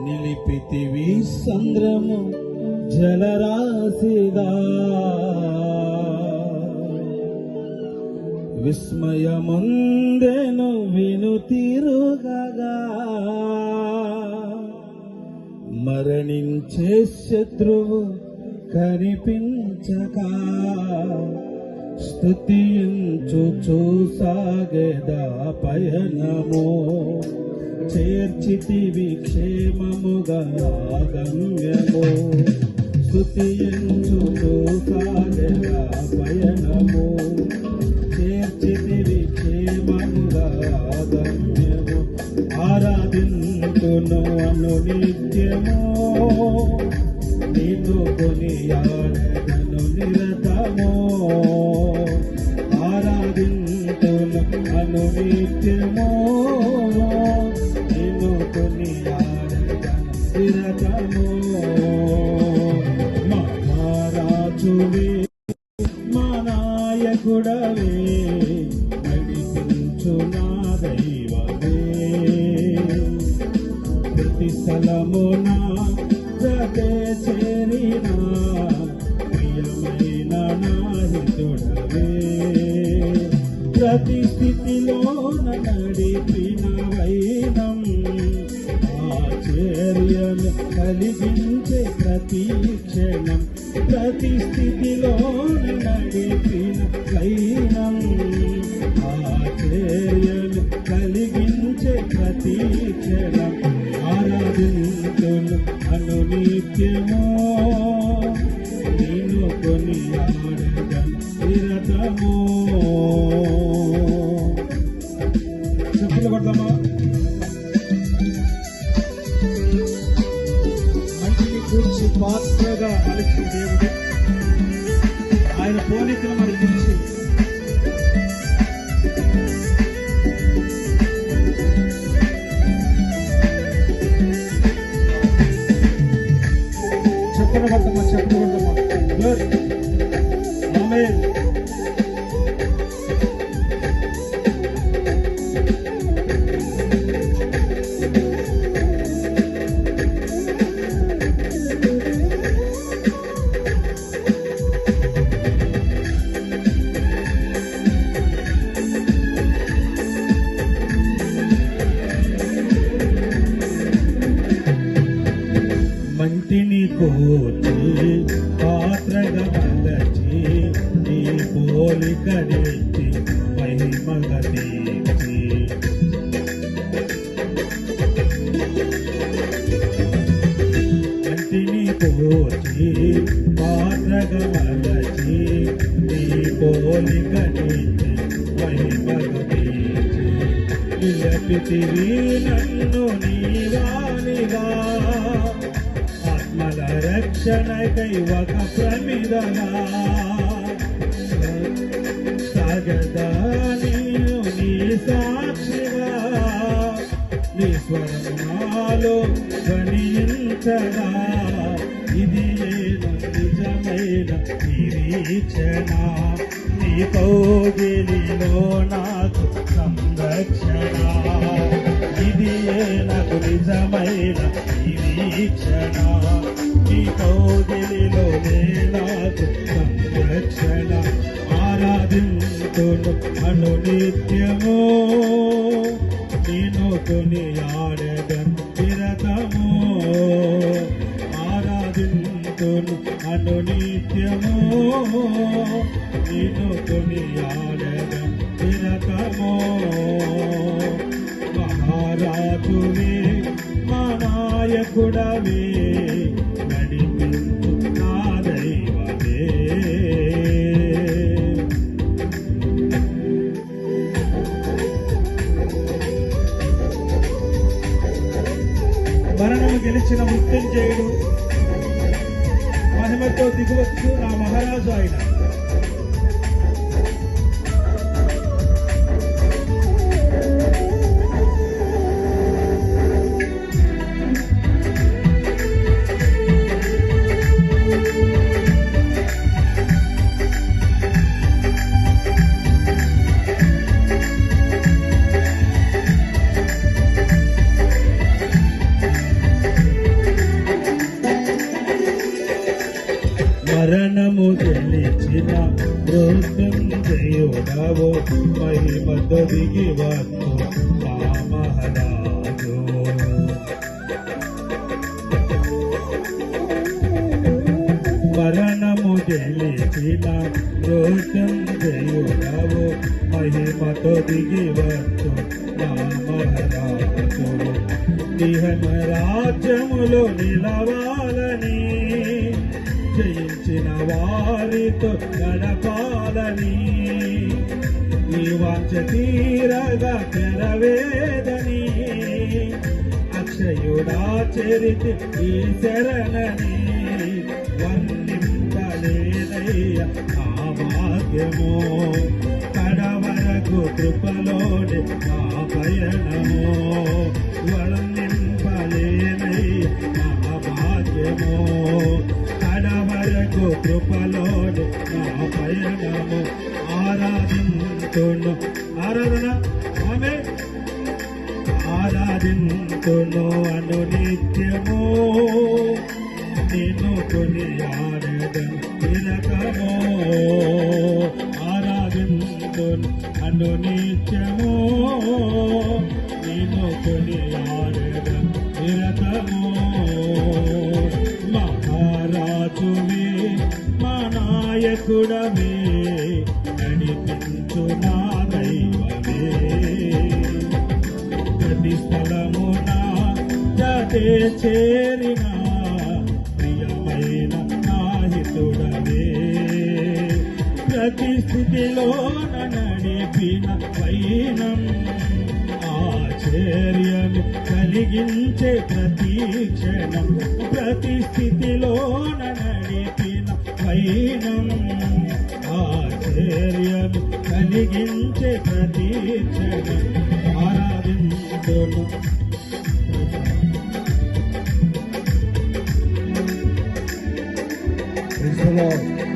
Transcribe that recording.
నిలిపితివి సంద్రము జలరాశిగా విస్మయమందెను వినుతిరుగగా మరణించే శత్రువు కనిపించక స్తుతించుచు సాగెదా పయనము చేర్చితివి క్షేమముగా గమ్యము స్తుతించుచు సాగెదా పయనము చేర్చితివి క్షేమముగా గమ్యము ఆరాధింతును అను నిత్యము నిన్ను కొనియాడెదను నిరతము ఆరాధింతును అను నిత్యము నిన్ను కొనియాడెదను నిరతము మహారాజువే మా నాయకుడవే నడిపించు నా దైవమే ప్రతి స్థలమున జతే చేరినా ప్రియమైన నా హితుడవే ప్రతి స్థితిలోన నడిపిన వైనం ఆశ్చర్యము కలిగించే ప్రతి క్షణం ప్రతి స్థితిలోన నడిపిన వైనం ఆశ్చర్యము కలిగించే ప్రతి క్షణం ఆరాధింతును అను నిత్యము నిన్ను కొనియాడెదను నిరతము చెప్పులు కొడదామా మంచిని కూర్చి పాత్రగా అలిచిన దేవుడు ఆయన పోలికను మనకు తెలిసి చెప్పనబడ్డమా ఆమేన్ మంటిని కోచి పాత్రగా మలచి నీ పోలిక నెత్తి మహిమగా తీర్చి మంటిని కోచి పాత్రగా మలచి నీ పోలిక నెత్తి మహిమగా తీర్చి నిలపితివి నన్ను నీవానిగా ఆత్మల రక్షణకై ఒక ప్రమిదగా సాగదా నేను నీ సాక్షిగా నీ స్వరమాలో ధ్వనించగా ఇది నిజమైన నిరీక్షణ నీ కౌగిలిలో నాకు సంరక్షణ ఇది నాకు నిజమైన నిరీక్షణ నీ కౌగిలిలో నాకు సంరక్షణ ఆరాధింతును అను నిత్యము నిన్ను కొనియాడెదను నిరతము ఆరాధింతును అను నిత్యము నిన్ను కొనియాడెదను నిరతము మహారాజువే మా నాయకుడవే నడిపించు నా దైవమే మరణము గెలిచిన మృత్యుంజయుడు మహిమతో దిగువచ్చు నా మహారాజు ఆయన మృత్యుంజయుడవు మహిమతో దిగి వచ్చు మా మహారాజు. మరణము గెలిచిన మృత్యుంజయుడవు మహిమతో దిగి వచ్చు మా మహారాజు. నిహన రాజ్యములో నిలవాలని జయించిన వారితో గడపాలని ఈ వాంఛ తీరగా తెరవేదని అక్షయుడా చరితి ఈ శరణని వర్ణింపలేదయ్య ఆ భాగ్యము. కడవరకు కృపలోని ఆ పయనము వర్ణింపలేదయ్య ఆ భాగ్యము. కడవరకు కృపలోని ఆ పయనము. ఆరాధింతును ఆరాధన ఆమె ఆరాధింతును అను నిత్యము నిన్ను కొనియాడెదను నిరతము. ఆరాధింతును అను నిత్యము నిన్ను కొనియాడెదను నిరతము. మహారాజువే మా నాయకుడవే నడిపించు నా దైవమే. ప్రతి స్థలమున జతే చేరిన ప్రియమైన నాహితుడవే. ప్రతి స్థితిలోన నడిపిన వైనం ఆశ్చర్యము కలిగించే ప్రతి క్షణం. ప్రతి స్థితిలోన నడిపిన వైనం ఆశ్చర్యము కలిగించే ప్రతి క్షణం. ఆరాధింతును Praise the Lord.